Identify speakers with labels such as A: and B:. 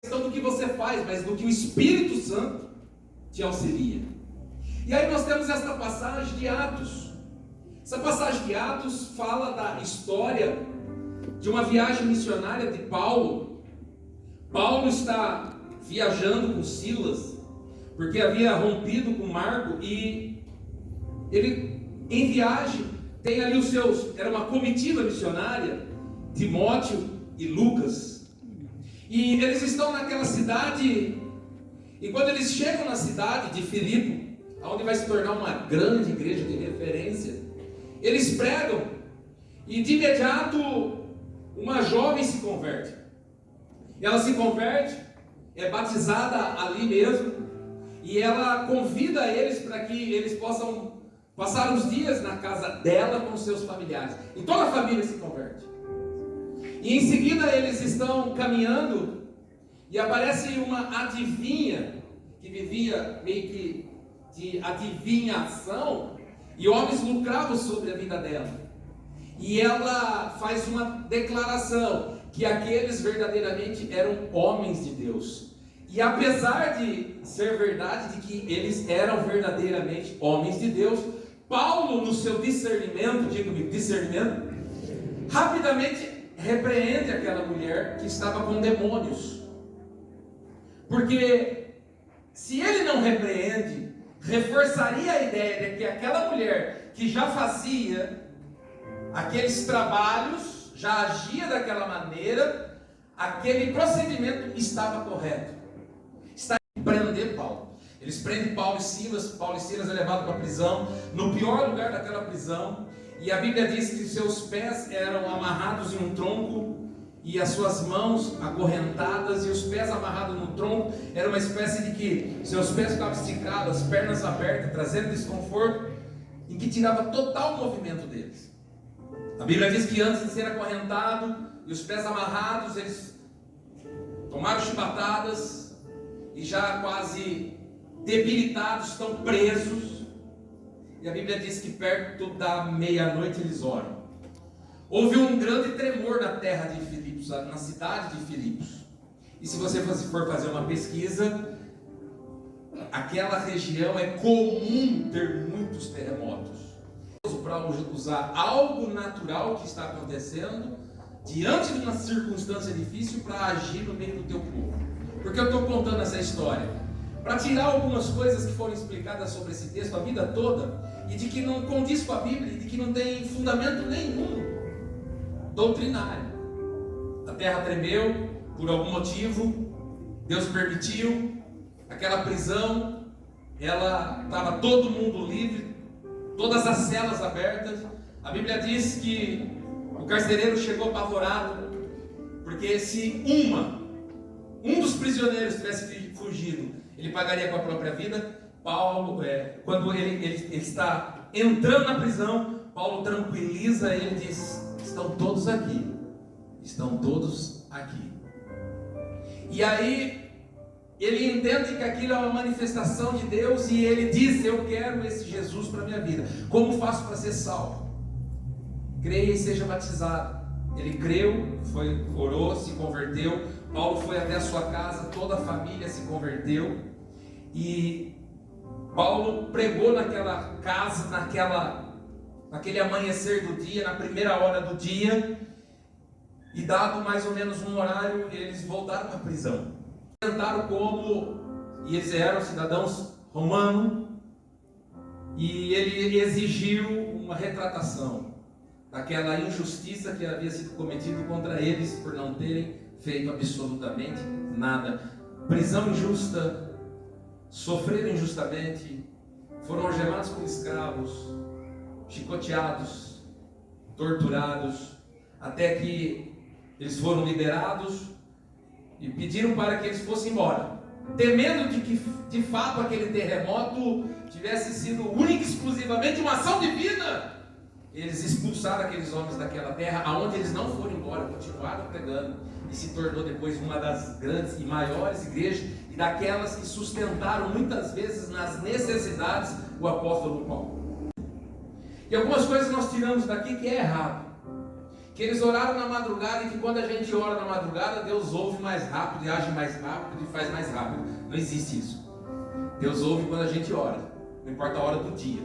A: questão do que você faz, mas do que o Espírito Santo te auxilia. E aí nós temos esta passagem de Atos. Essa passagem de Atos fala da história de uma viagem missionária de Paulo. Paulo está viajando com Silas, porque havia rompido com Marco, e ele, em viagem, tem ali os seus, era uma comitiva missionária, Timóteo e Lucas, e eles estão naquela cidade, e quando eles chegam na cidade de Filipe, onde vai se tornar uma grande igreja de referência, eles pregam, e de imediato uma jovem se converte. Ela se converte, é batizada ali mesmo, e ela convida eles para que eles possam passar os dias na casa dela com seus familiares. E toda a família se converte. E em seguida eles estão caminhando, e aparece uma adivinha, que vivia meio que de adivinhação, e homens lucravam sobre a vida dela. E ela faz uma declaração, que aqueles verdadeiramente eram homens de Deus. E apesar de ser verdade de que eles eram verdadeiramente homens de Deus, Paulo, no seu discernimento, diga comigo, discernimento, rapidamente repreende aquela mulher que estava com demônios. Porque se ele não repreende, reforçaria a ideia de que aquela mulher que já fazia aqueles trabalhos, já agia daquela maneira, aquele procedimento estava correto. Está em prender Paulo. Eles prendem Paulo e Silas é levado para a prisão, no pior lugar daquela prisão, e a Bíblia diz que seus pés eram amarrados em um tronco, e as suas mãos acorrentadas, e os pés amarrados no tronco, era uma espécie de que seus pés ficavam esticados, as pernas abertas, trazendo desconforto, em que tirava total movimento deles. A Bíblia diz que antes de ser acorrentado e os pés amarrados, eles tomaram chibatadas e já quase debilitados, estão presos. E a Bíblia diz que perto da meia-noite eles oram. Houve um grande tremor na terra de Filipos, na cidade de Filipos. E se você for fazer uma pesquisa, aquela região é comum ter muitos terremotos. Para usar algo natural que está acontecendo diante de uma circunstância difícil para agir no meio do teu povo. Porque eu estou contando essa história para tirar algumas coisas que foram explicadas sobre esse texto a vida toda, e de que não condiz com a Bíblia, e de que não tem fundamento nenhum doutrinário. A terra tremeu por algum motivo, Deus permitiu, aquela prisão, ela estava todo mundo livre, todas as celas abertas. A Bíblia diz que o carcereiro chegou apavorado, porque se um dos prisioneiros tivesse fugido, ele pagaria com a própria vida. Paulo, quando ele está entrando na prisão, Paulo tranquiliza ele e diz: estão todos aqui, estão todos aqui. E aí ele entende que aquilo é uma manifestação de Deus, e ele diz: eu quero esse Jesus para a minha vida. Como faço para ser salvo? Creia e seja batizado. Ele creu, orou, se converteu. Paulo foi até a sua casa, toda a família se converteu. E Paulo pregou naquela casa, naquele amanhecer do dia, na primeira hora do dia. E dado mais ou menos um horário, eles voltaram para a prisão. E eles eram cidadãos romanos, e ele exigiu uma retratação daquela injustiça que havia sido cometida contra eles por não terem feito absolutamente nada. Prisão injusta, sofreram injustamente, foram algemados como escravos, chicoteados, torturados, até que eles foram liberados e pediram para que eles fossem embora, temendo de que de fato aquele terremoto tivesse sido única e exclusivamente uma ação divina. Eles expulsaram aqueles homens daquela terra, aonde eles não foram embora, continuaram pregando, e se tornou depois uma das grandes e maiores igrejas, e daquelas que sustentaram muitas vezes nas necessidades o apóstolo Paulo. E algumas coisas nós tiramos daqui que é errado, que eles oraram na madrugada e que quando a gente ora na madrugada, Deus ouve mais rápido e age mais rápido e faz mais rápido. Não existe isso. Deus ouve quando a gente ora, não importa a hora do dia.